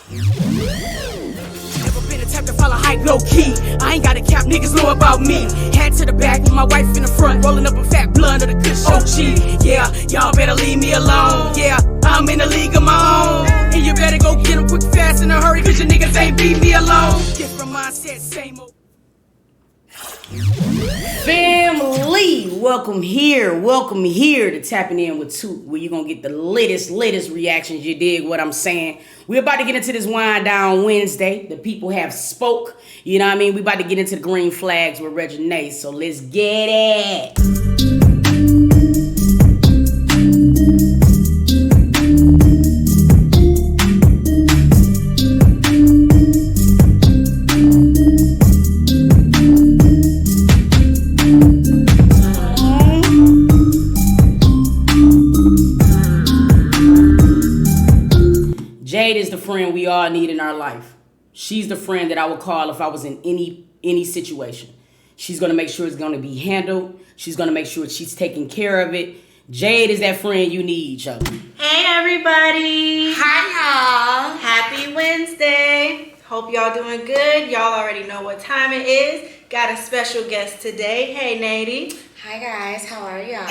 Never been the type to follow hype low key. I ain't got a cap, niggas know about me. Hat to the back with my wife in the front, rolling up a fat blunt of the kush OG. Yeah, y'all better leave me alone. Yeah, I'm in a league of my own. And you better go get them quick, fast, in a hurry, cause your niggas ain't beat me alone. Different mindset, same old. Family, welcome here to Tapping In with Toot, where you're gonna get the latest reactions. You dig what I'm saying? We're about to get into this wind down Wednesday. The people have spoke, you know what I mean? We about to get into the green flags with Reginae, so let's get it. Jayde is the friend we all need in our life. She's the friend that I would call if I was in any situation. She's going to make sure it's going to be handled. She's going to make sure she's taking care of it. Jayde is that friend you need, Chuck. Hey, everybody. Hi, y'all. Happy Wednesday. Hope y'all doing good. Y'all already know what time it is. Got a special guest today. Hey, Nady. Hi, guys. How are y'all?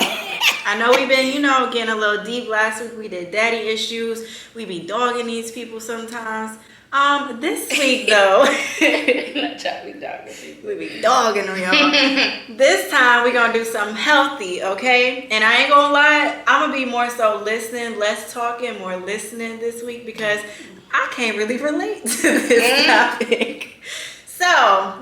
I know we've been, getting a little deep. Last week we did daddy issues. We be dogging these people sometimes. This week though, we be dogging them, y'all. This time we gonna do something healthy, okay? And I ain't gonna lie, I'm gonna be more so listening, less talking, more listening this week because I can't really relate to this topic. So,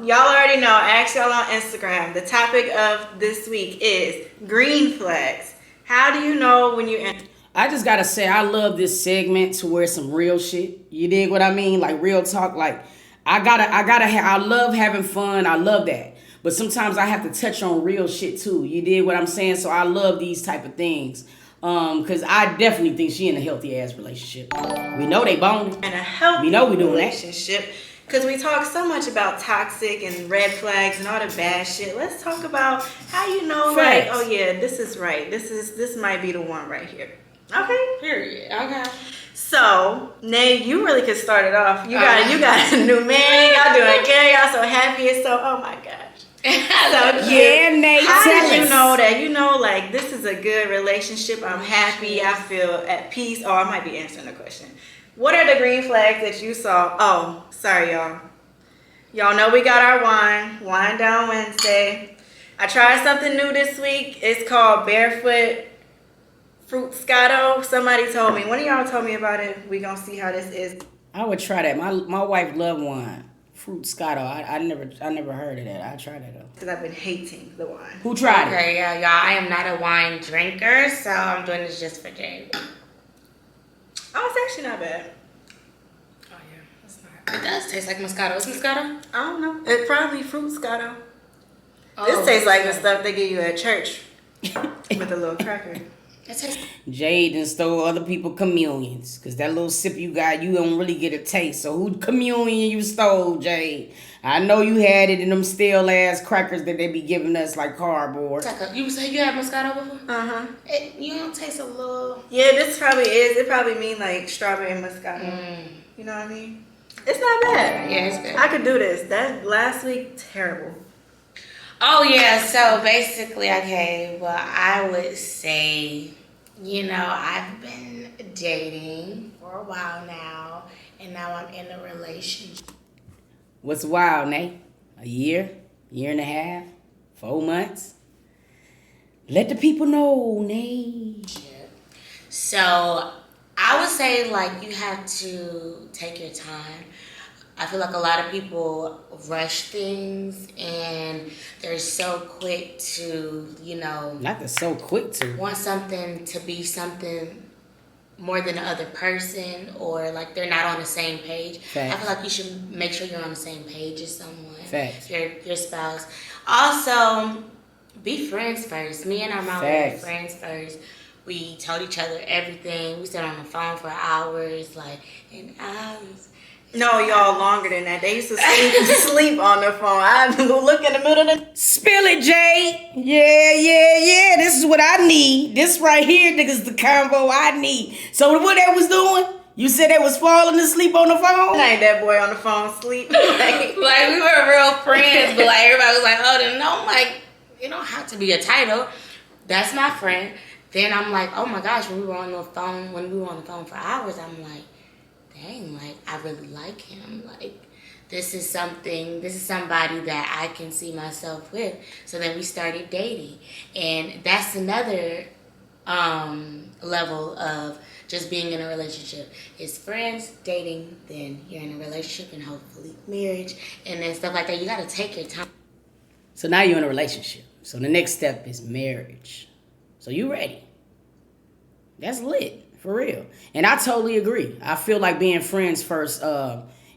y'all already know, I asked y'all on Instagram, the topic of this week is green flags. How do you know when you're in... I just gotta say, I love this segment to where some real shit. You dig what I mean? Like real talk. Like I love having fun. I love that. But sometimes I have to touch on real shit too. You dig what I'm saying? So I love these type of things. Cause I definitely think she in a healthy ass relationship. We know they boning. In a healthy we know we doing relationship. That. Because we talk so much about toxic and red flags and all the bad shit. Let's talk about how you know, Facts. like, oh yeah, this is right. This might be the one right here. Okay. Period. Okay. So, Nay, you really could start it off. You got a new man. Y'all doing good. Y'all so happy. It's so, oh my gosh. So yeah, Nay, how tell did you us. know that? Like, this is a good relationship. I'm happy. I feel at peace. Oh, I might be answering the question. What are the green flags that you saw? Oh, sorry, y'all. Y'all know we got our wine down Wednesday. I tried something new this week. It's called Barefoot Fruitscato. Somebody told me. One of y'all told me about it. We gonna see how this is. I would try that. My wife loved wine. Fruitscato. I never heard of that. I tried that though. Because I've been hating the wine. Who tried it? Okay, yeah, y'all. I am not a wine drinker, so I'm doing this just for Jayde. Oh, it's actually not bad. Oh yeah, it's not. It does taste like Moscato. Is Moscato? I don't know. It's probably Fruitscato. Oh, This tastes like the stuff they give you at church with a little cracker. It tastes. Jayde and stole other people communions. Because that little sip you got, you don't really get a taste. So who communion you stole, Jayde? I know you had it in them stale ass crackers that they be giving us like cardboard. You say you had Moscato before? Uh-huh. You don't taste a little... Yeah, this probably is. It probably mean like strawberry and Moscato. You know what I mean? It's not bad. Yeah, it's good. I could do this. That last week, terrible. Oh, yeah. So, basically, okay, well, I would say, I've been dating for a while now, and now I'm in a relationship. What's wild, Nate? A year and a half, 4 months? Let the people know, Nate. So, I would say, you have to take your time. I feel like a lot of people rush things and they're so quick to, Not that so quick to. want something to be something more than the other person, or they're not on the same page. Facts. I feel like you should make sure you're on the same page as someone. Facts. Your spouse. Also, be friends first. Me and our mom were friends first. We told each other everything. We sat on the phone for hours, and hours. No, y'all, longer than that. They used to sleep on the phone. I look in the middle of the... Spill it, Jay. Yeah. This is what I need. This right here, niggas, the combo I need. So what they was doing, You said they was falling asleep on the phone? Ain't that boy on the phone sleep? Like, Like, we were real friends, but like everybody was like, oh, then no, I'm like, you don't have to be a title. That's my friend. Then I'm like, oh my gosh, when we were on the phone for hours, I'm like, dang, like I really like him. Like this is somebody that I can see myself with. So then we started dating. And that's another level of just being in a relationship. It's friends, dating, then you're in a relationship and hopefully marriage and then stuff like that. You gotta take your time. So now you're in a relationship. So the next step is marriage. So you ready. That's lit, for real. And I totally agree. I feel like being friends first,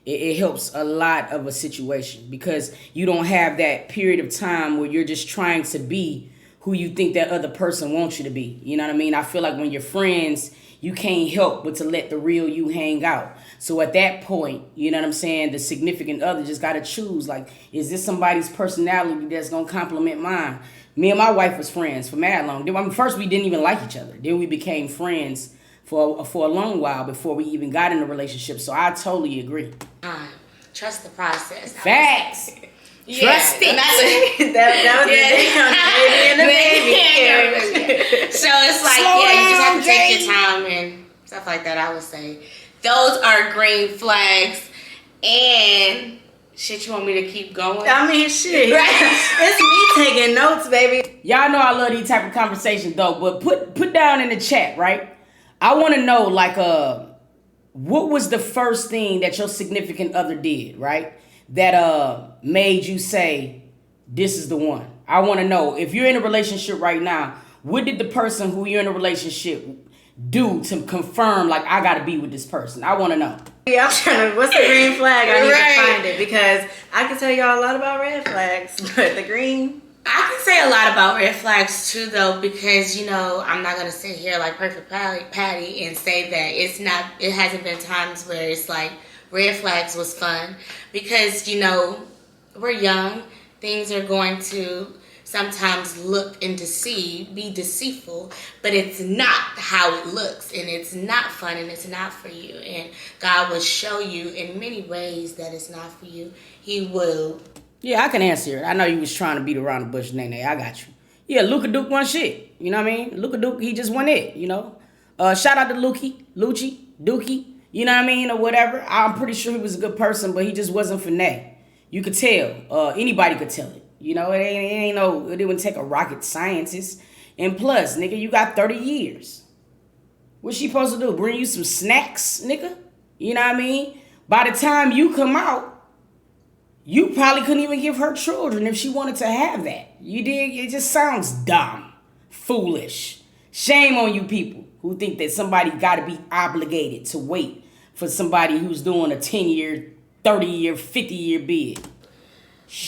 it helps a lot of a situation because you don't have that period of time where you're just trying to be who you think that other person wants you to be. You know what I mean? I feel like when you're friends, you can't help but to let the real you hang out. So at that point, you know what I'm saying, the significant other just got to choose, like, is this somebody's personality that's going to complement mine? Me and my wife was friends for mad long. I mean, first, we didn't even like each other. Then we became friends for a long while before we even got in a relationship. So I totally agree. Trust the process. Facts. Yeah, Trust it. that was the baby and the baby. So it's like, Slow yeah, you just have down, to take Jayde. your time and stuff like that, I would say. Those are green flags. And shit, you want me to keep going? I mean, shit. It's me taking notes, baby. Y'all know I love these type of conversations, though. But put down in the chat, right? I want to know, like, what was the first thing that your significant other did, right? That made you say, this is the one. I want to know, if you're in a relationship right now, what did the person who you're in a relationship do to confirm, like, I got to be with this person? I want to know. Yeah, I'm trying to, what's the green flag? I need to find it because I can tell y'all a lot about red flags, but the green... I can say a lot about red flags too, though, because, you know, I'm not going to sit here like Perfect Patty and say that it hasn't been times where it's like red flags was fun because, you know, we're young. Things are going to sometimes look and be deceitful, but it's not how it looks and it's not fun and it's not for you. And God will show you in many ways that it's not for you. He will. Yeah, I can answer it. I know you was trying to beat around the bush, Nene. I got you. Yeah, Luka Duke won shit. You know what I mean? Luka Duke, he just won it, you know? Shout out to Lucci, Dookie, you know what I mean? Or whatever. I'm pretty sure he was a good person, but he just wasn't for Nay. You could tell. Anybody could tell it. You know, it wouldn't take a rocket scientist. And plus, nigga, you got 30 years. What's she supposed to do? Bring you some snacks, nigga? You know what I mean? By the time you come out, you probably couldn't even give her children if she wanted to have that. You dig? It just sounds dumb, foolish. Shame on you people who think that somebody got to be obligated to wait for somebody who's doing a 10-year, 30-year, 50-year bid.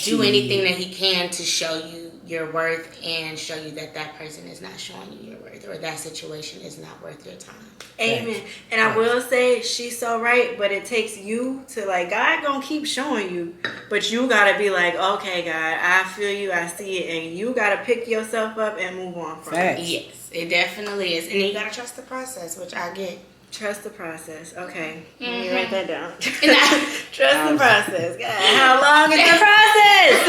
Do anything that he can to show you your worth and show you that that person is not showing you your worth or that situation is not worth your time. Amen. And I will say she's so right, but it takes you to, like, God gonna keep showing you, but you gotta be like, okay, God, I feel you, I see it, and you gotta pick yourself up and move on from it. Yes, it definitely is. And you gotta trust the process, which I get. Trust the process. Okay. Let me write that down. Trust the process. God, how long is the process?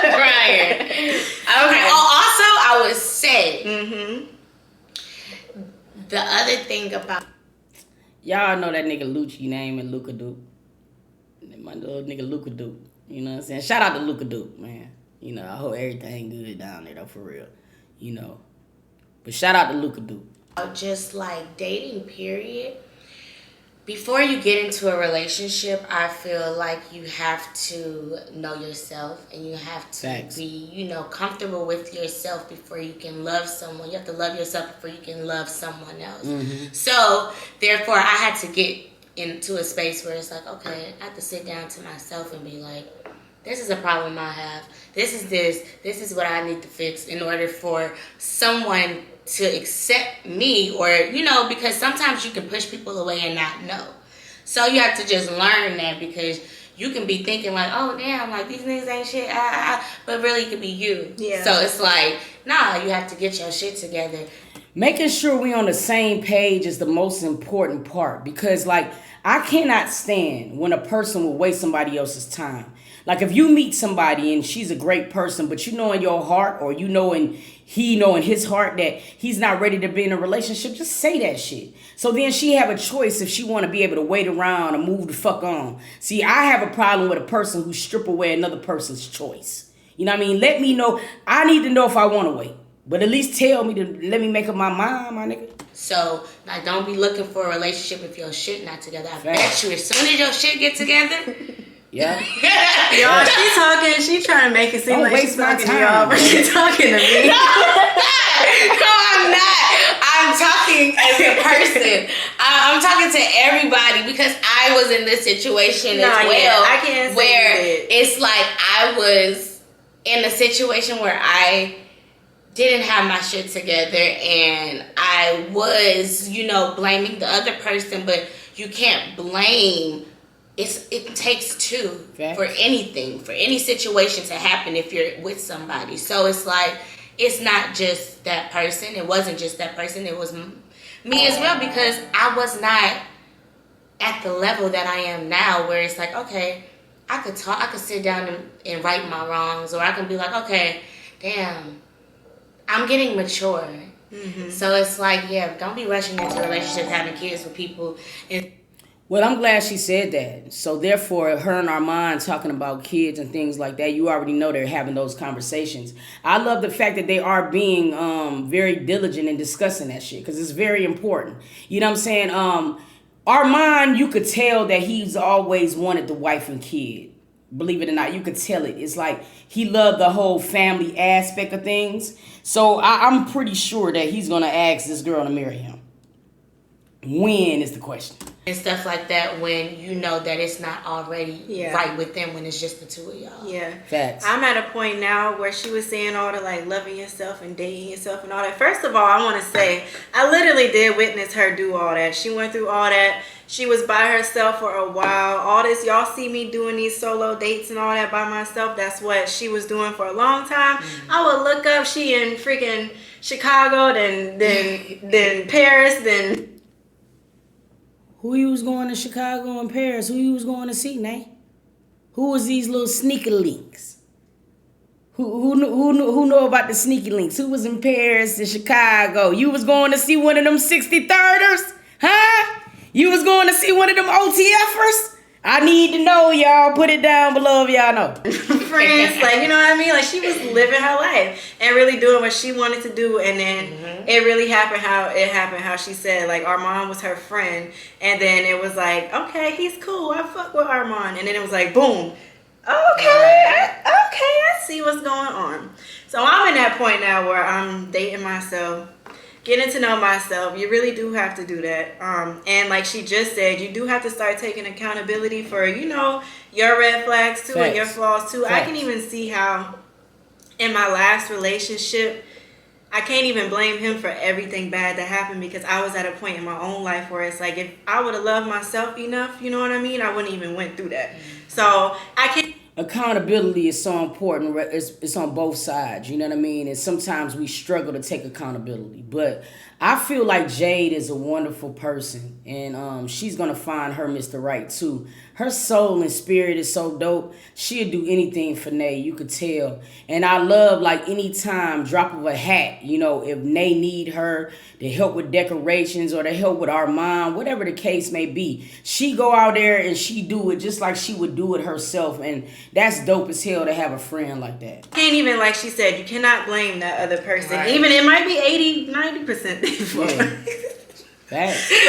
Right. Okay. Also, I would say the other thing about Y'all know that nigga Lucci name and Luka Duke. My little nigga Luka Duke. You know what I'm saying? Shout out to Luka Duke, man. You know, I hope everything good down there, though, for real. You know. But shout out to Luka Duke. just like dating, period. Before you get into a relationship, I feel like you have to know yourself and you have to be, comfortable with yourself before you can love someone. You have to love yourself before you can love someone else. Mm-hmm. So, therefore, I had to get into a space where it's like, okay, I have to sit down to myself and be like, this is a problem I have. This is what I need to fix in order for someone to accept me, or, because sometimes you can push people away and not know. So you have to just learn that, because you can be thinking like, oh, damn, like these niggas ain't shit, but really it could be you. Yeah. So it's like, nah, you have to get your shit together. Making sure we on the same page is the most important part, because like I cannot stand when a person will waste somebody else's time. Like if you meet somebody and she's a great person, but you know in your heart, or you know in his heart that he's not ready to be in a relationship, just say that shit. So then she have a choice if she want to be able to wait around and move the fuck on. See, I have a problem with a person who strip away another person's choice. You know what I mean? Let me know. I need to know if I want to wait. But at least tell me to let me make up my mind, my nigga. So, like, don't be looking for a relationship if your shit not together. I bet you as soon as your shit get together. Yeah. Y'all, she's talking. She's trying to make it seem like she's talking to y'all, but she's talking to me. No, I'm not. I'm talking as a person. I'm talking to everybody because I was in this situation as well. Yeah, I can't say where it's like I was in a situation where I didn't have my shit together and I was, blaming the other person, but you can't blame. It takes two for anything, for any situation to happen if you're with somebody. So it's like, it's not just that person. It wasn't just that person. It was me as well, because I was not at the level that I am now, where it's like, okay, I could sit down and right my wrongs, or I can be like, okay, damn, I'm getting mature. Mm-hmm. So it's like, yeah, don't be rushing into relationships, having kids with people. Well, I'm glad she said that. So therefore, her and Armand talking about kids and things like that, you already know they're having those conversations. I love the fact that they are being very diligent in discussing that shit, because it's very important. You know what I'm saying? Armand, you could tell that he's always wanted the wife and kid. Believe it or not, you could tell it. It's like he loved the whole family aspect of things. So I'm pretty sure that he's going to ask this girl to marry him. When is the question? And stuff like that, when you know that it's not already right with them, when it's just the two of y'all. Yeah. Facts. I'm at a point now where she was saying all the like loving yourself and dating yourself and all that. First of all, I want to say I literally did witness her do all that. She went through all that. She was by herself for a while. All this, y'all see me doing these solo dates and all that by myself. That's what she was doing for a long time. Mm-hmm. I would look up, she in freaking Chicago, then Paris, then... Who you was going to Chicago and Paris? Who you was going to see, Nay? Who was these little sneaky links? Who know about the sneaky links? Who was in Paris and Chicago? You was going to see one of them 63rders? Huh? You was going to see one of them OTFers? I need to know, y'all. Put it down below if y'all know. Friends, like, you know what I mean? Like, she was living her life and really doing what she wanted to do. And then it really happened how she said. Like, Armand was her friend. And then it was like, okay, he's cool. I fuck with Armand. And then it was like, boom. Okay, I see what's going on. So I'm in that point now where I'm dating myself, getting to know myself. You really do have to do that. And like she just said, you do have to start taking accountability for, your red flags too. Facts. And your flaws too. Facts. I can even see how in my last relationship, I can't even blame him for everything bad that happened, because I was at a point in my own life where it's like, if I would have loved myself enough, you know what I mean? I wouldn't even went through that. So I can... Accountability is so important. It's on both sides, you know what I mean? And sometimes we struggle to take accountability. But I feel like Jayde is a wonderful person, and she's going to find her Mr. Right, too. Her soul and spirit is so dope. She'll do anything for Nay, you could tell. And I love, like, anytime, drop of a hat, if Nay need her to help with decorations or to help with Armand, whatever the case may be, she go out there and she do it just like she would do it herself. And that's dope as hell to have a friend like that. Can't even, like she said, you cannot blame that other person. Right. Even it might be 80-90% their fault. Yeah. Facts. Okay.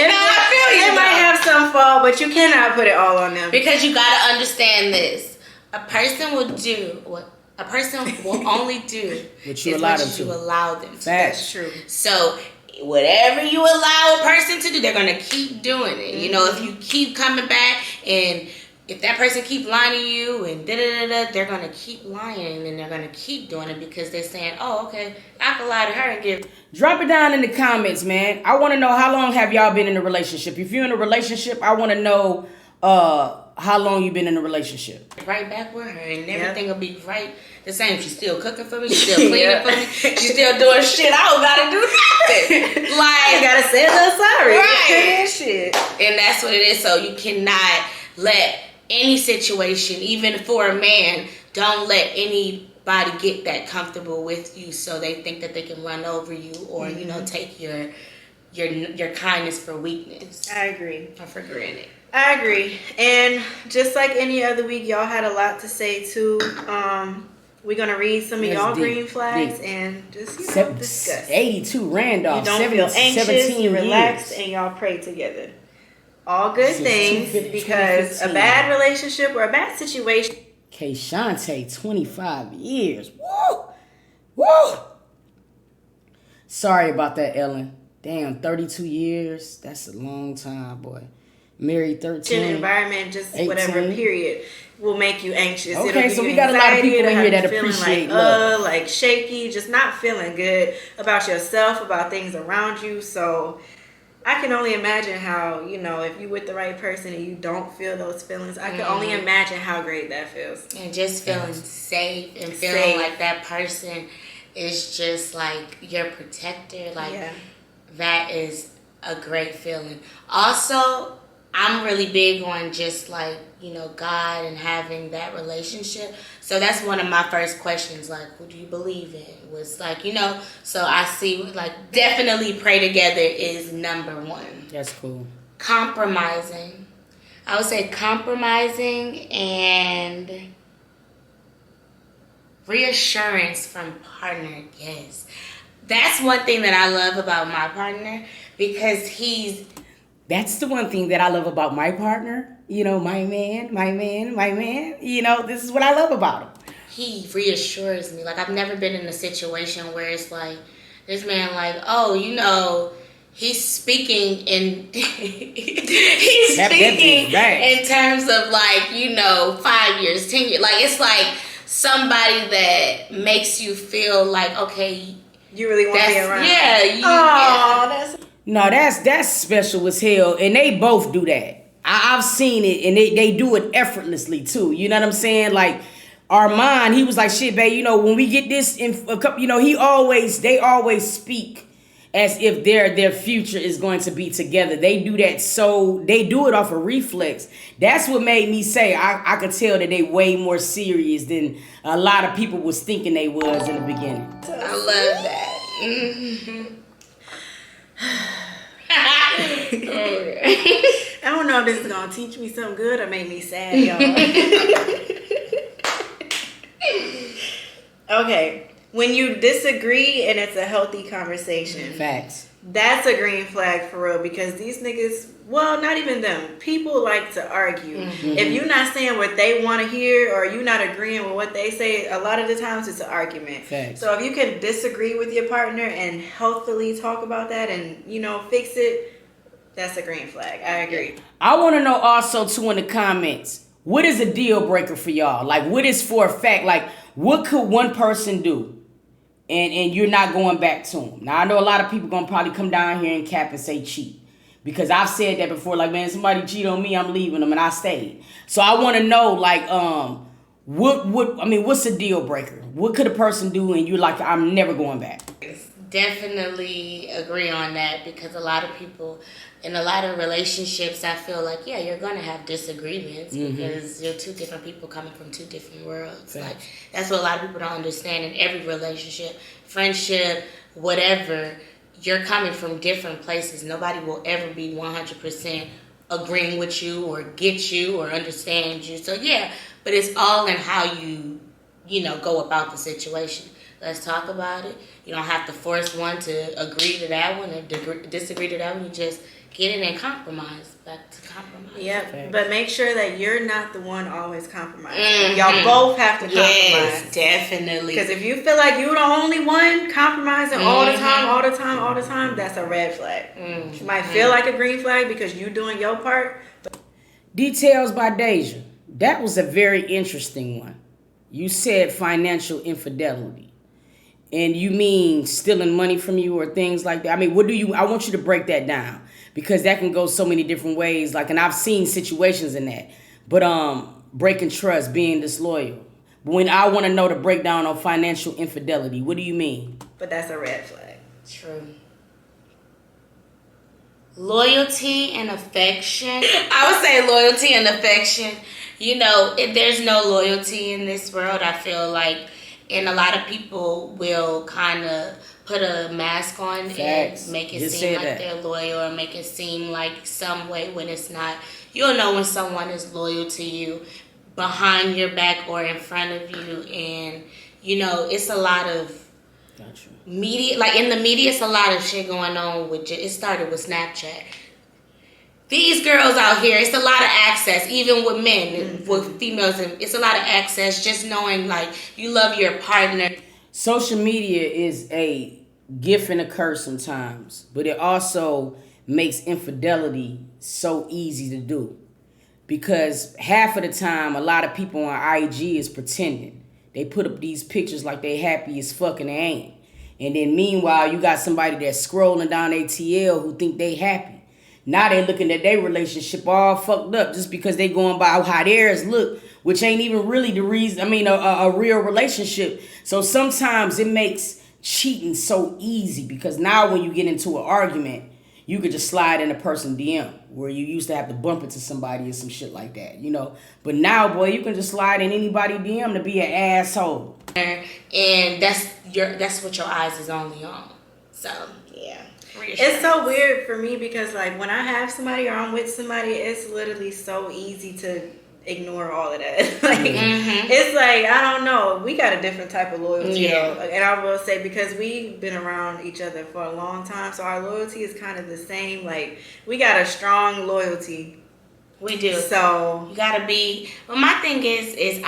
No, I feel you. They might have some fault, but you cannot put it all on them. Because you gotta understand this. A person will do what a person will only do what you allow them to. Allow them to. That's true. So whatever you allow a person to do, they're gonna keep doing it. If you keep coming back, and if that person keep lying to you and they're gonna keep lying, and they're gonna keep doing it because they're saying, oh, okay, I can lie to her and give. Drop it down in the comments, man. I want to know, how long have y'all been in a relationship? If you're in a relationship, I want to know how long you been in a relationship? Right back with her, and everything will be right the same. She's still cooking for me. She's still cleaning for me. She's still doing shit. I don't gotta do nothing. Like, You gotta say a little sorry. Right. Shit. and that's what it is. So you cannot let any situation, even for a man, don't let anybody get that comfortable with you, so they think that they can run over you or you know take your kindness for weakness I agree. or for granted. I agree. And just like any other week, y'all had a lot to say too. We're gonna read some of That's y'all deep, green flags deep. and just discuss. 82 Randolph. You don't feel 17 anxious, you relax, years. and y'all pray together. All good Since things, 2015. because a bad relationship or a bad situation. K-Shante, 25 years. Woo! Woo! Sorry about that, Ellen. Damn, 32 years. That's a long time, boy. Married 13. Environment, just 18. whatever period, will make you anxious. Okay, It'll give so you we got a lot of anxiety, people in it'll here have that you feeling appreciate like, love. like shaky, just not feeling good about yourself, about things around you. So I can only imagine how, you know, if you with the right person and you don't feel those feelings, I can only imagine how great that feels. And just feeling safe and feeling Safe. like that person is just like your protector. Like Yeah. that is a great feeling. Also, I'm really big on just like, you know, God and having that relationship. So that's one of my first questions, like, who do you believe in? Was like, you know, so I see like definitely pray together is number one. That's cool. Compromising. I would say compromising and reassurance from partner. Yes. That's one thing that I love about my partner, because That's the one thing that I love about my partner. You know, my man. You know, this is what I love about him. he reassures me. Like, I've never been in a situation where it's like, this man like, oh, you know, he's speaking in he's That speaking bitch is bad. in terms of like, you know, 5 years, 10 years. Like, it's like somebody that makes you feel like, okay, You really want to be that's around. yeah, you, Oh, that's No, that's special as hell, and they both do that. I've seen it, and they do it effortlessly too. You know what I'm saying? Like Armand, he was like, "Shit, babe. You know, when we get this in a couple, you know, they always speak as if their future is going to be together. They do that, so they do it off of reflex. That's what made me say I could tell that they way more serious than a lot of people was thinking they was in the beginning. I love that. I don't know if this is gonna teach me something good or make me sad, y'all. Okay, when you disagree and it's a healthy conversation, Facts. that's a green flag for real, because these niggas, well, not even them, people like to argue. If you're not saying what they want to hear or you're not agreeing with what they say, a lot of the times it's an argument. Facts. So if you can disagree with your partner and healthily talk about that and, you know, fix it, that's a green flag. I agree. I want to know also too in the comments, what is a deal breaker for y'all? Like, what is for a fact? Like, what could one person do and you're not going back to them? Now, I know a lot of people gonna probably come down here and cap and say cheat, because I've said that before. Like, man, somebody cheat on me, I'm leaving them, and I stayed. So I want to know, like, what's a deal breaker? What could a person do and you're like, I'm never going back? Definitely agree on that, because a lot of people in a lot of relationships, I feel like, yeah, you're going to have disagreements because you're two different people coming from two different worlds. Facts. Like, that's what a lot of people don't understand in every relationship, friendship, whatever. You're coming from different places. Nobody will ever be 100% agreeing with you or get you or understand you. So, yeah, but it's all in how you know, go about the situation. Let's talk about it. You don't have to force one to agree to that one or disagree to that one. You just get in and compromise. Back to compromise. Yep, Facts. but make sure that you're not the one always compromising. Y'all both have to compromise. Yes, definitely. Because if you feel like you're the only one compromising all the time, that's a red flag. It might feel like a green flag because you doing your part. Details by Deja. That was a very interesting one. You said financial infidelity. And you mean stealing money from you or things like that? I mean, I want you to break that down, because that can go so many different ways. Like, and I've seen situations in that. But breaking trust, being disloyal. But when I want to know the breakdown on financial infidelity, what do you mean? But that's a red flag. True. Loyalty and affection. I would say loyalty and affection. You know, there's no loyalty in this world, I feel like. And a lot of people will kind of put a mask on Facts. and make it Just seem say like that. they're loyal or make it seem like some way when it's not. You'll know when someone is loyal to you behind your back or in front of you. And, you know, it's a lot of Gotcha. media. Like in the media, it's a lot of shit going on with it started with Snapchat. These girls out here, it's a lot of access, even with men, with females, and it's a lot of access, just knowing, like, you love your partner. Social media is a gift and a curse sometimes, but it also makes infidelity so easy to do. Because half of the time, a lot of people on IG is pretending. They put up these pictures like they happy as fuck and they ain't. And then meanwhile, you got somebody that's scrolling down ATL who think they happy. Now they looking at their relationship all fucked up just because they going by how theirs look, which ain't even really the reason, a real relationship. So sometimes it makes cheating so easy because now when you get into an argument, you could just slide in a person DM where you used to have to bump into somebody or some shit like that, you know. But now, boy, you can just slide in anybody DM to be an asshole. And that's what your eyes is only on. So, yeah. It's so weird for me because, like, when I have somebody or I'm with somebody, it's literally so easy to ignore all of that. Like, it's like, I don't know. We got a different type of loyalty, though. And I will say, because we've been around each other for a long time, so our loyalty is kind of the same. Like, we got a strong loyalty. We do. So you gotta be. Well, my thing is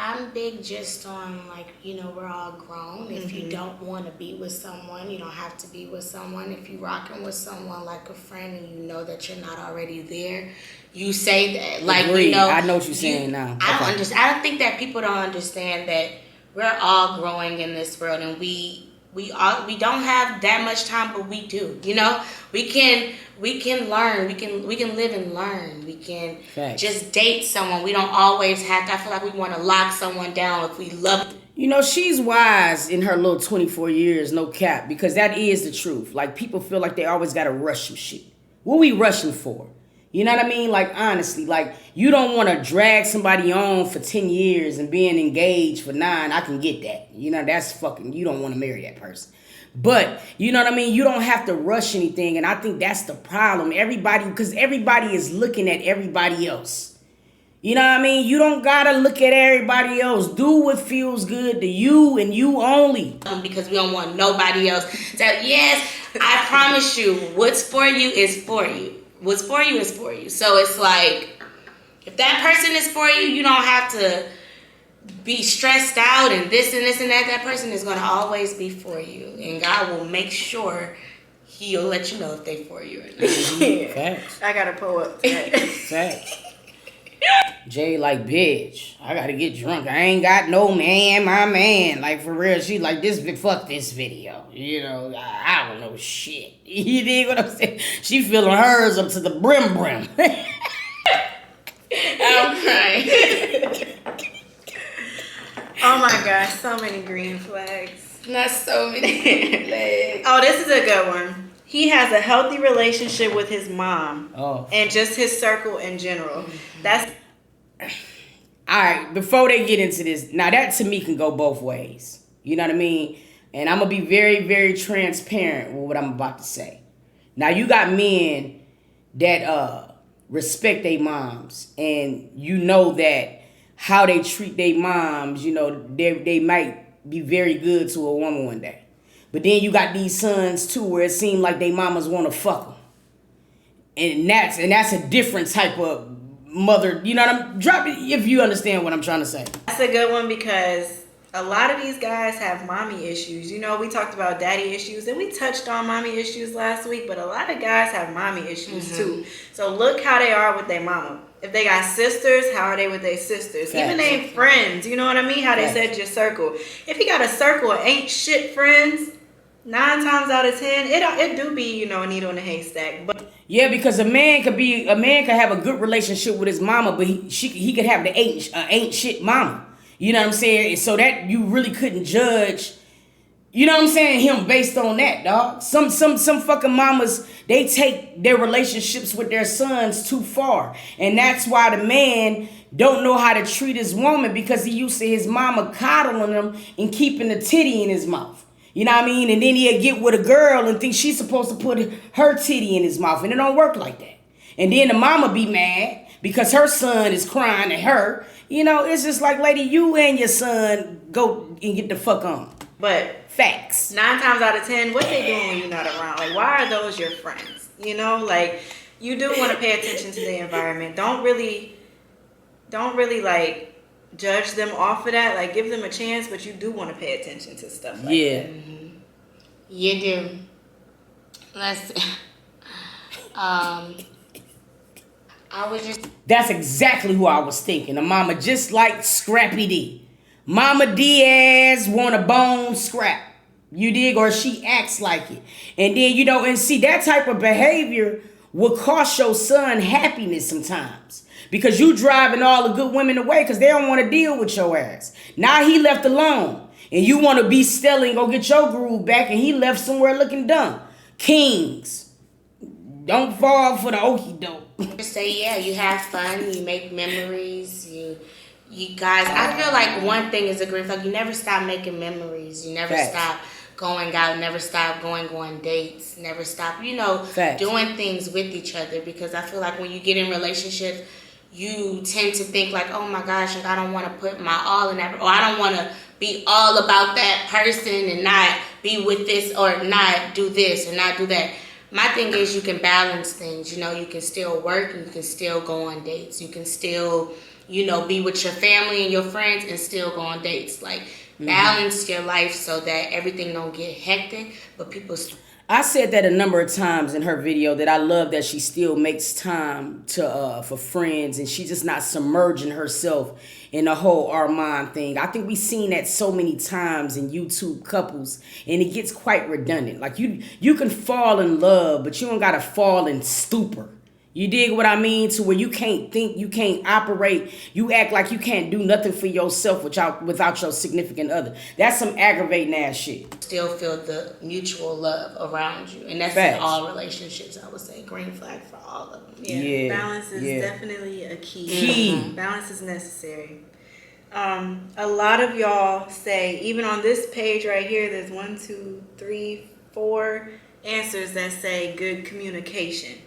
I'm big just on, like, you know, we're all grown. If you don't want to be with someone, you don't have to be with someone. If you're rocking with someone like a friend and you know that you're not already there, you say that. Like, Agreed. you know, I know what you're saying now. I don't think that people don't understand that we're all growing in this world, and we don't have that much time, but we do. You know, we can learn. We can live and learn. We can just date someone. We don't always have to. I feel like we want to lock someone down if we love. You know, she's wise in her little 24 years, no cap, because that is the truth. Like, people feel like they always got to rush some shit. What we rushing for? You know what I mean? Like, honestly, like, you don't want to drag somebody on for 10 years and being engaged for 9. I can get that. You know, that's fucking, you don't want to marry that person. But, you know what I mean? You don't have to rush anything. And I think that's the problem. Because everybody is looking at everybody else. You know what I mean? You don't got to look at everybody else. Do what feels good to you and you only. Because we don't want nobody else. So, yes, I promise you, what's for you is for you. What's for you is for you. So it's like, if that person is for you, you don't have to be stressed out and this and this and that. That person is going to always be for you. And God will make sure He'll let you know if they for you or not. Facts. I got to pull up today. Facts. Jay like, bitch, I gotta get drunk. I ain't got no man, my man. Like, for real, she like, fuck this video. You know, I don't know shit. You dig what I'm saying? She filling hers up to the brim. I'm crying. Oh my gosh, so many green flags. Not so many green flags. Oh, this is a good one. He has a healthy relationship with his mom. Oh. And just his circle in general. That's... All right, before they get into this, now that to me can go both ways. You know what I mean? And I'm going to be very, very transparent with what I'm about to say. Now, you got men that respect their moms. And you know that how they treat their moms, you know, they might be very good to a woman one day. But then you got these sons, too, where it seems like they mamas want to fuck them. And that's a different type of mother, you know what I'm... Drop it if you understand what I'm trying to say. That's a good one because a lot of these guys have mommy issues. You know, we talked about daddy issues and we touched on mommy issues last week, but a lot of guys have mommy issues too. So look how they are with their mama. If they got sisters, how are they with their sisters? Facts. Even their friends, you know what I mean? How they said your circle. If you got a circle of ain't shit friends, 9 times out of 10, it do be, you know, a needle in a haystack. But Yeah, because a man could have a good relationship with his mama, but he could have the ain't shit mama. You know what I'm saying? So that you really couldn't judge. You know what I'm saying? Him based on that, dog. Some fucking mamas, they take their relationships with their sons too far. And that's why the man don't know how to treat his woman, because he used to his mama coddling him and keeping the titty in his mouth. You know what I mean? And then he'll get with a girl and think she's supposed to put her titty in his mouth. And it don't work like that. And then the mama be mad because her son is crying at her. You know, it's just like, lady, you and your son go and get the fuck on. But facts. 9 times out of 10, what they doing when you're not around? Like, why are those your friends? You know, like, you do want to pay attention to the environment. Don't really like judge them off of that. Like, give them a chance, but you do want to pay attention to stuff like that. Mm-hmm. You do. Let's That's exactly who I was thinking. A mama just like Scrappy D. Mama Diaz want a bone scrap. You dig? Or she acts like it. And then, you know, and see, that type of behavior will cost your son happiness sometimes. Because you driving all the good women away because they don't want to deal with your ass. Now he left alone. And you want to be still and go get your groove back, and he left somewhere looking dumb. Kings. Don't fall for the okie doke. Say, yeah, you have fun, you make memories, you guys, I feel like one thing is a green flag. You never stop making memories. You never stop going out, never stop going on dates, never stop, you know, doing things with each other. Because I feel like when you get in relationships, you tend to think like, oh my gosh, like I don't want to put my all in that, or I don't want to be all about that person and not be with this, or not do this or not do that. My thing is you can balance things. You know, you can still work and you can still go on dates. You can still, you know, be with your family and your friends and still go on dates. Like, balance your life so that everything don't get hectic, but people... I said that a number of times in her video, that I love that she still makes time to for friends, and she's just not submerging herself in the whole Armand thing. I think we've seen that so many times in YouTube couples, and it gets quite redundant. Like, you can fall in love, but you don't gotta fall in stupor. You dig what I mean? To where you can't think, you can't operate, you act like you can't do nothing for yourself without your significant other. That's some aggravating ass shit. Still feel the mutual love around you. And that's in all relationships, I would say. Green flag for all of them. Yeah. Balance is definitely a key. Balance is necessary. A lot of y'all say, even on this page right here, there's 1, 2, 3, 4 answers that say good communication.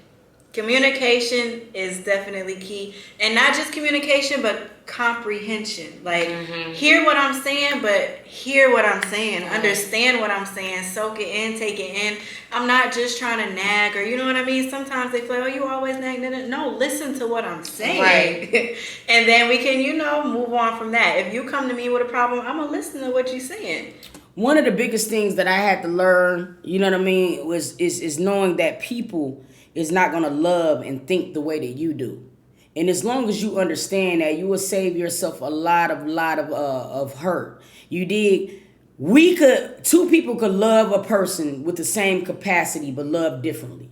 Communication is definitely key. And not just communication, but comprehension. Like, hear what I'm saying, but hear what I'm saying. Understand what I'm saying. Soak it in, take it in. I'm not just trying to nag, or you know what I mean? Sometimes they feel, oh, you always nag. No, listen to what I'm saying. Right. And then we can, you know, move on from that. If you come to me with a problem, I'm going to listen to what you're saying. One of the biggest things that I had to learn, you know what I mean, is knowing that people is not going to love and think the way that you do. And as long as you understand that, you will save yourself a lot of hurt. You dig? Two people could love a person with the same capacity, but love differently.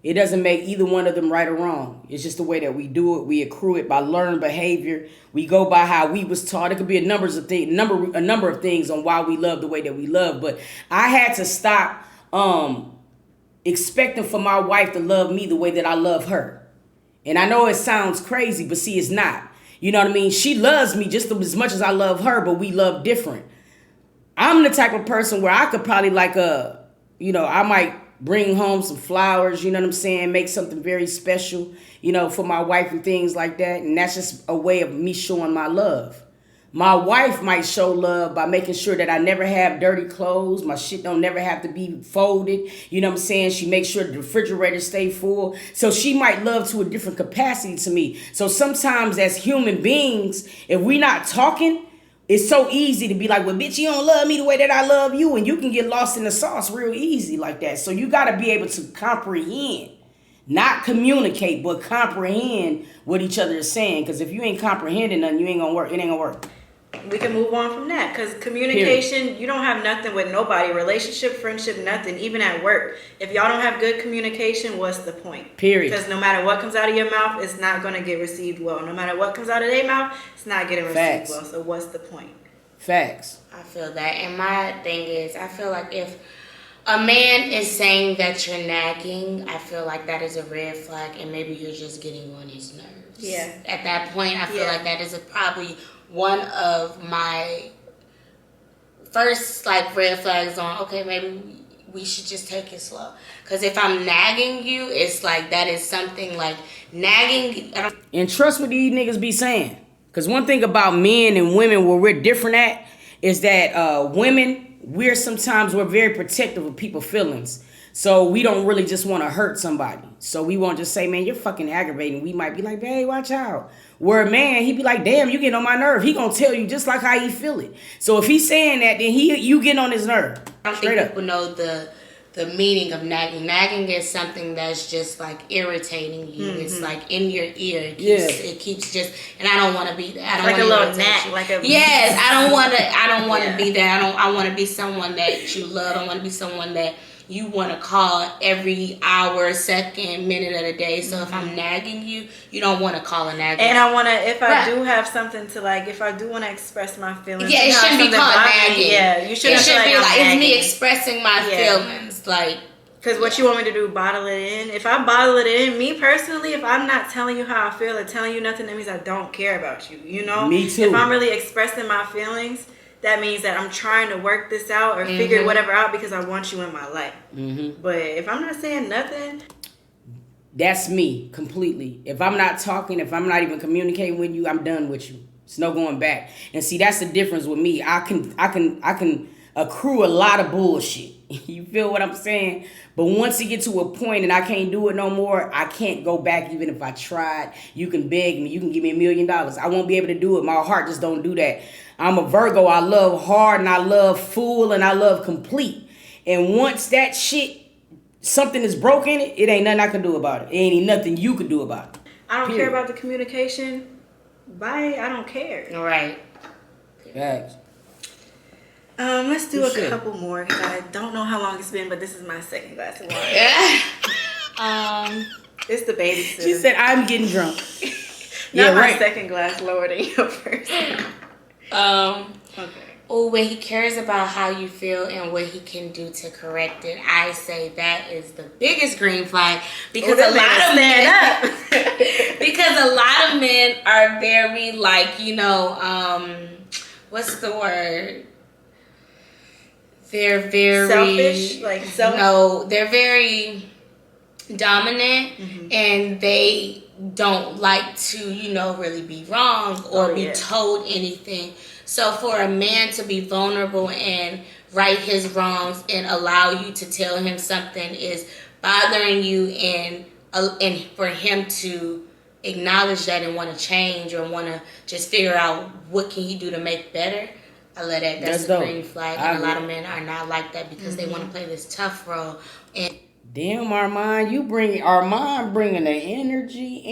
It doesn't make either one of them right or wrong. It's just the way that we do it. We accrue it by learned behavior. We go by how we was taught. It could be a number of things on why we love the way that we love. But I had to stop expecting for my wife to love me the way that I love her. And I know it sounds crazy, but see, it's not. You know what I mean? She loves me just as much as I love her, but we love different. I'm the type of person where I could probably I might bring home some flowers, you know what I'm saying? Make something very special, you know, for my wife and things like that. And that's just a way of me showing my love. My wife might show love by making sure that I never have dirty clothes. My shit don't never have to be folded. You know what I'm saying? She makes sure the refrigerator stay full. So she might love to a different capacity to me. So sometimes as human beings, if we not talking, it's so easy to be like, well, bitch, you don't love me the way that I love you. And you can get lost in the sauce real easy like that. So you got to be able to comprehend. Not communicate, but comprehend what each other is saying. Because if you ain't comprehending nothing, you ain't gonna work. It ain't gonna work. we can move on from that. Because communication, you don't have nothing with nobody. Relationship, friendship, nothing. Even at work. If y'all don't have good communication, what's the point? Period. Because no matter what comes out of your mouth, it's not going to get received well. No matter what comes out of their mouth, it's not getting received well. So what's the point? Facts. I feel that. And my thing is, I feel like if a man is saying that you're nagging, I feel like that is a red flag, and maybe you're just getting on his nerves. Yeah. At that point, I feel like that is probably one of my first like red flags on, okay, maybe we should just take it slow. Because if I'm nagging you, it's like that is something like nagging. And trust what these niggas be saying. Because one thing about men and women where we're different at is that women, we're very protective of people's feelings. So we don't really just want to hurt somebody. So we won't just say, man, you're fucking aggravating. We might be like, hey, watch out. Where a man, he be like, damn, you getting on my nerve. He gonna tell you just like how he feel it. So if he's saying that, then you getting on his nerve. I don't think people know the meaning of nagging. Nagging is something that's just like irritating you. Mm-hmm. It's like in your ear. It keeps just, and I don't want to be that. I don't like a little nag. Like a yes, I don't want to be that. I want to be someone that you love. I want to be someone that you want to call every hour, second, minute of the day. So if I'm nagging you, you don't want to call a nag. And I want to, if I do have something to like, if I do want to express my feelings. Yeah, it shouldn't be called nagging. Yeah, you shouldn't. It should be like it's me expressing my feelings. Like, because what you want me to do, bottle it in. If I bottle it in, me personally, if I'm not telling you how I feel or telling you nothing, that means I don't care about you. You know? Me too. If I'm really expressing my feelings, that means that I'm trying to work this out or figure whatever out because I want you in my life. Mm-hmm. But if I'm not saying nothing, that's me completely. If I'm not talking, if I'm not even communicating with you, I'm done with you. It's no going back. And see, that's the difference with me. I can accrue a lot of bullshit. You feel what I'm saying? But once it get to a point and I can't do it no more, I can't go back even if I tried. You can beg me. You can give me $1 million. I won't be able to do it. My heart just don't do that. I'm a Virgo. I love hard and I love full and I love complete. And once that shit, something is broken, it ain't nothing I can do about it. It ain't nothing you can do about it. I don't care about the communication. Bye. I don't care. All right. Facts. Let's do a couple more because I don't know how long it's been, but this is my second glass of water. It's the babysitter. She said, I'm getting drunk. Not my second glass lower than your first. Okay. Oh, when he cares about how you feel and what he can do to correct it, I say that is the biggest green flag because a lot of men because a lot of men are very like, you know, what's the word? They're very selfish, like no, they're very dominant and they don't like to, you know, really be wrong or be told anything. So for a man to be vulnerable and right his wrongs and allow you to tell him something is bothering you and for him to acknowledge that and want to change or want to just figure out what can he do to make better, I let that. That's a green flag. And a lot of men are not like that because they want to play this tough role. And damn, Armand bringing the energy.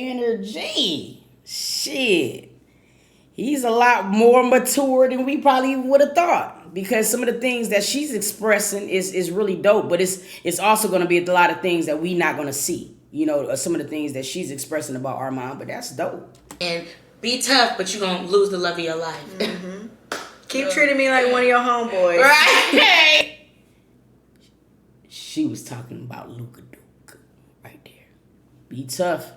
Shit. He's a lot more mature than we probably would have thought because some of the things that she's expressing is really dope, but it's also going to be a lot of things that we not going to see. You know, some of the things that she's expressing about Armand, but that's dope. And be tough, but you're going to lose the love of your life. Mm-hmm. Keep treating me like one of your homeboys. Right. She was talking about Luka Duke right there. Be tough.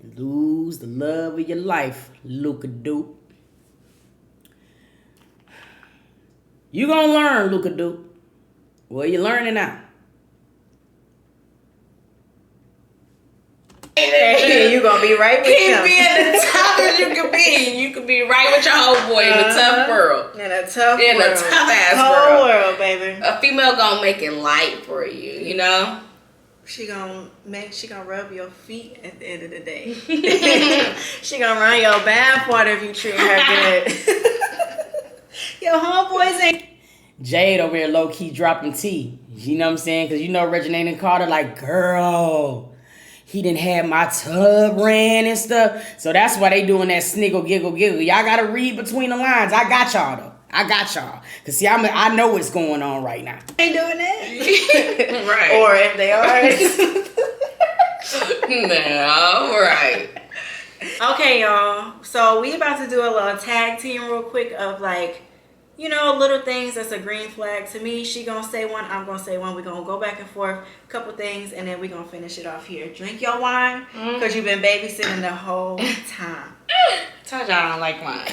And lose the love of your life, Luka Duke. You gonna learn, Luka Duke. Well, you're learning now. Hey, you gonna be right with him. Keep being the toughest you can be. You can be right with your homeboy in a tough world. In a tough world. A tough ass whole world, baby. A female gonna make it light for you, you know? She gonna rub your feet at the end of the day. She gonna run your bath water if you treat her good. Your homeboys ain't. Jayde over here low-key dropping tea. You know what I'm saying? Because you know Reginae and Carter like, girl, He didn't have my tub ran and stuff. So that's why they doing that sniggle, giggle, giggle. Y'all got to read between the lines. I got y'all, though. I got y'all. Because, see, I know what's going on right now. Ain't doing that. Right. Or if they are. No, right. Okay, y'all. So we about to do a little tag team real quick of like, you know, little things that's a green flag to me. She gonna say one, I'm gonna say one. We're gonna go back and forth, a couple things, and then we're gonna finish it off here. Drink your wine, because you've been babysitting the whole time. Told y'all I don't like mine.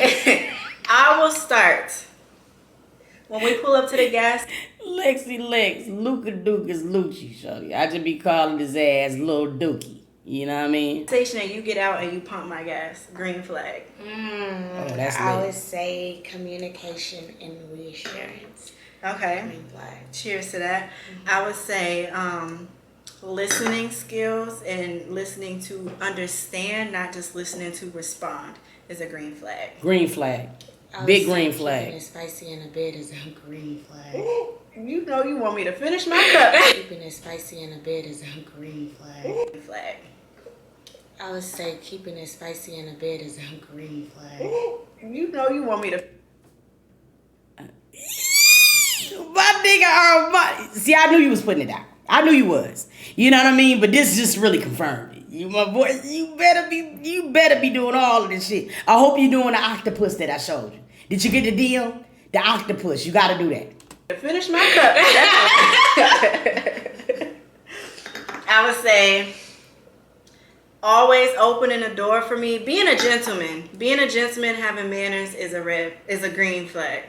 I will start. When we pull up to the gas, Lexi Lex, Luca Duke is Lucci, shorty. I just be calling his ass Lil Dookie. You know what I mean? station, and you get out and you pump my gas. Green flag. That's I lit. would say communication and reassurance. Okay. Green flag. Cheers to that. I would say listening skills and listening to understand, not just listening to respond, is a green flag. Green flag. I would Big say green keeping flag. it spicy in the bed is a green flag. You know you want me to finish my cup. Keeping it spicy in the bed is a green flag. Green flag. I would say keeping it spicy in the bed is a green flag. You know you want me to. My nigga, see, I knew you was putting it out. I knew you was. You know what I mean? But this just really confirmed it. You, my boy, you better be doing all of this shit. I hope you're doing the octopus that I showed you. Did you get the deal? The octopus. You got to do that. Finish my cup. I would say always opening the door for me. Being a gentleman, having manners is a green flag.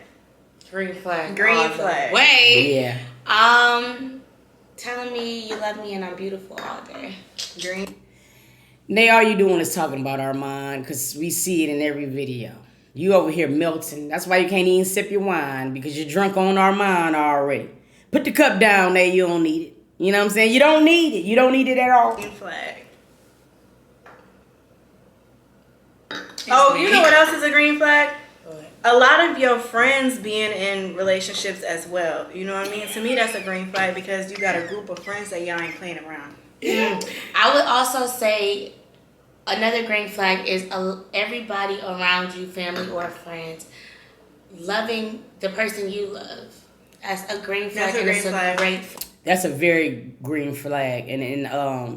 Green flag. Green flag. Wait. Yeah. Telling me you love me and I'm beautiful all day. Green. Nay, all you doing is talking about Armand because we see it in every video. You over here melting. That's why you can't even sip your wine, because you're drunk on Armand already. Put the cup down, Nay. You don't need it. You know what I'm saying? You don't need it. You don't need it at all. Green flag. Oh, you know what else is a green flag? A lot of your friends being in relationships as well. You know what I mean? To me, that's a green flag, because you got a group of friends that y'all ain't playing around. I would also say another green flag is everybody around you, family or friends, loving the person you love. That's a green flag. That's a green flag. Great. That's a very green flag, and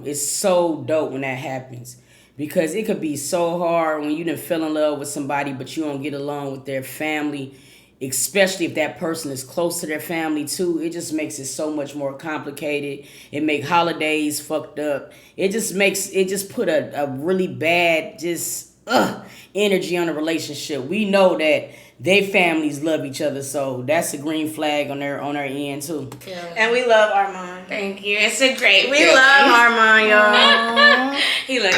it's so dope when that happens, because it could be so hard when you done fell in love with somebody but you don't get along with their family, especially if that person is close to their family too. It just makes it so much more complicated. It make holidays fucked up. It just put a really bad energy on the relationship. We know that they families love each other, so that's a green flag on their end too. Yeah. And we love Armand. Thank you. It's a great We feeling. love Armand, y'all. He look.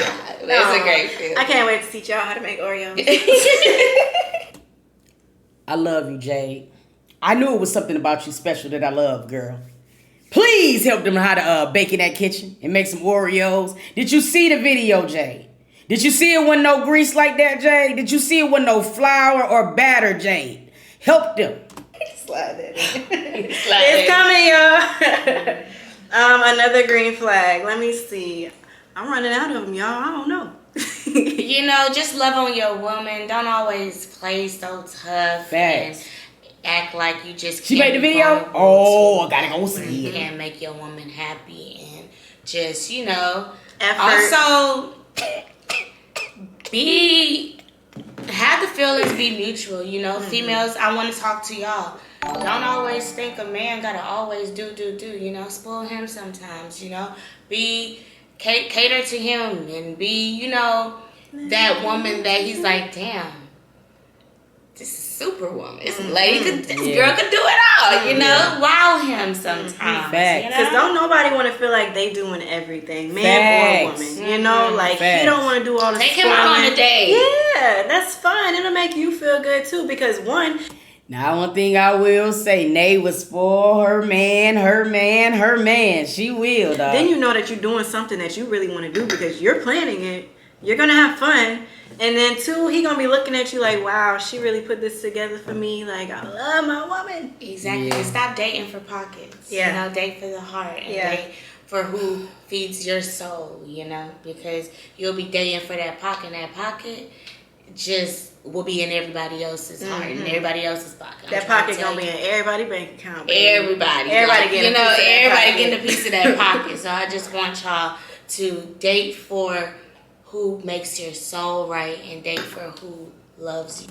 It's a great feeling. I can't wait to teach y'all how to make Oreos. I love you, Jayde. I knew it was something about you special that I love, girl. Please help them how to bake in that kitchen and make some Oreos. Did you see the video, Jayde? Did you see it with no grease like that, Jayde? Did you see it with no flour or batter, Jayde? Help them. Slide that in. It's coming, y'all. Another green flag. Let me see. I'm running out of them, y'all. I don't know. You know, just love on your woman. Don't always play so tough. Facts. And act like you just She can't made the be video? vulnerable Oh, to I gotta go see You it. can't make your woman happy and just, you know. Effort. Also, have the feelings be mutual, you know. Females, I want to talk to y'all. Don't always think a man gotta always do, you know. Spoil him sometimes, you know. Cater to him and be, you know, that woman that he's like, damn, this is superwoman. This lady, this girl could do it all, you know. Wow him sometimes. Facts. You Because know? don't nobody want to feel like they doing everything, man or Facts. woman. You know, like Facts. he don't want to do all the Take him out on a date. Yeah, that's fine. It'll make you feel good too, because one, Now, one thing I will say, Nay will spoil her man. She will, dog. then you know that you're doing something that you really want to do, because you're planning it. You're going to have fun. And then two, he going to be looking at you like, wow, she really put this together for me. Like, I love my woman. Exactly. Yeah. And stop dating for pockets. Yeah. You know, date for the heart. And Yeah. date for who feeds your soul, you know, because you'll be dating for that pocket, and that pocket just will be in everybody else's heart and everybody else's pocket. That pocket gonna be in everybody's bank account. Baby. Everybody getting a piece of that pocket. So I just want y'all to date for who makes your soul right and date for who loves you.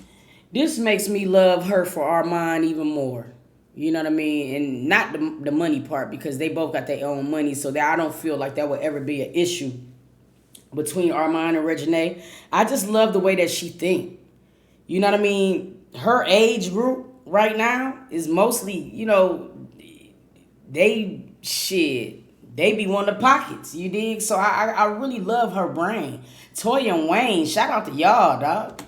This makes me love her for Armand even more. You know what I mean? And not the money part, because they both got their own money, so that I don't feel like that would ever be an issue between Armand and Reginae. I just love the way that she think. You know what I mean? Her age group right now is mostly, you know, they be wanting the pockets, you dig? So I really love her brain. Toya and Wayne, shout out to y'all, dog.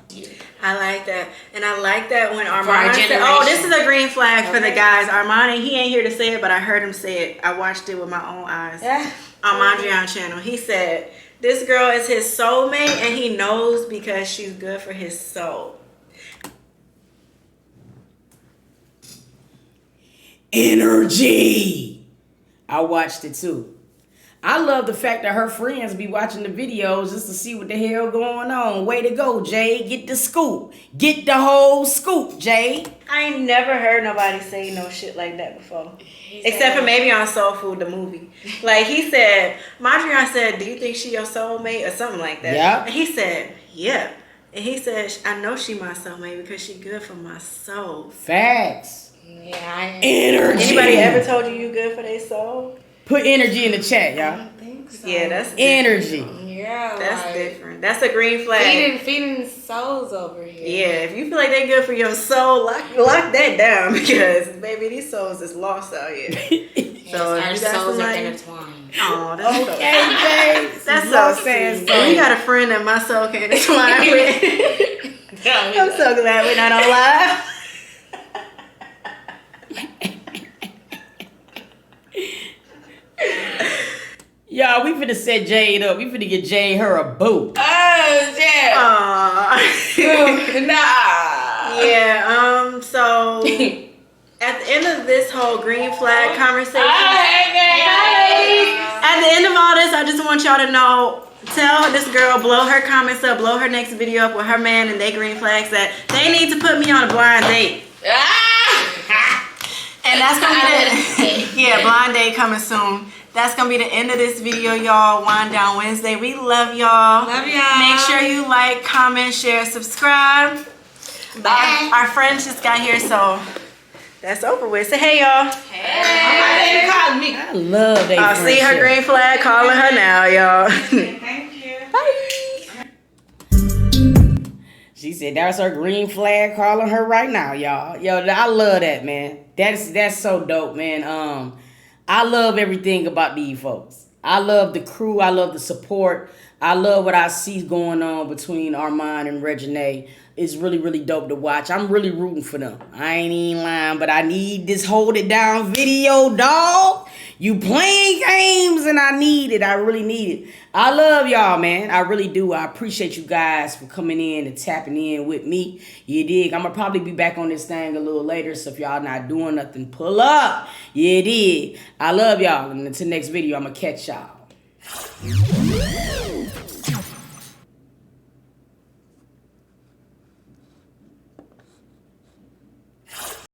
I like that. And I like that when Armand said, oh, this is a green flag for the guys. Armand, he ain't here to say it, but I heard him say it. I watched it with my own eyes. On Mondrian channel. He said, this girl is his soulmate, and he knows because she's good for his soul. Energy. I watched it too. I love the fact that her friends be watching the videos just to see what the hell going on. Way to go, Jayde. Get the scoop. Get the whole scoop, Jayde. I ain't never heard nobody say no shit like that before. Except for maybe on Soul Food, the movie. Like he said, Mondrian said, do you think she your soulmate or something like that? Yeah. And he said, yeah. And he said, I know she my soulmate because she good for my soul. Facts. Yeah. Energy. Anybody ever told you good for their soul? Put energy in the chat, y'all. I don't think so. Yeah, that's energy. Yeah, that's like, different. That's a green flag. Feeding souls over here. Yeah, if you feel like they good for your soul, lock that down because baby, these souls is lost out here. Yes, So our you got souls are somebody, intertwined. oh, that's Okay, so, that's so sweet. We got a friend that my soul can intertwine with. I'm so glad we're not on live. Y'all, we finna set Jayde up. We finna get Jayde her a boo. Oh, shit. Nah. Yeah, so at the end of this whole green flag conversation, at the end of all this, I just want y'all to know, tell this girl, blow her comments up, blow her next video up with her man and they green flags, that they need to put me on a blind date. And that's gonna be the blind date coming soon. That's gonna be the end of this video, y'all. Wind Down Wednesday. We love y'all. Love y'all. Make sure you like, comment, share, subscribe. Bye. Our friends just got here, so that's over with. Say hey, y'all. Hey. I love that. I see her green flag calling her now, y'all. Thank you. Bye. She said that's her green flag calling her right now, y'all. Yo, I love that, man. That's so dope, man. I love everything about these folks. I love the crew. I love the support. I love what I see going on between Armand and Reginae. It's really, really dope to watch. I'm really rooting for them. I ain't even lying, but I need this hold it down video, dog. You playing games and I need it. I really need it. I love y'all, man. I really do. I appreciate you guys for coming in and tapping in with me. You dig? I'm going to probably be back on this thing a little later, so if y'all not doing nothing, pull up. You dig? I love y'all. And until next video, I'm going to catch y'all.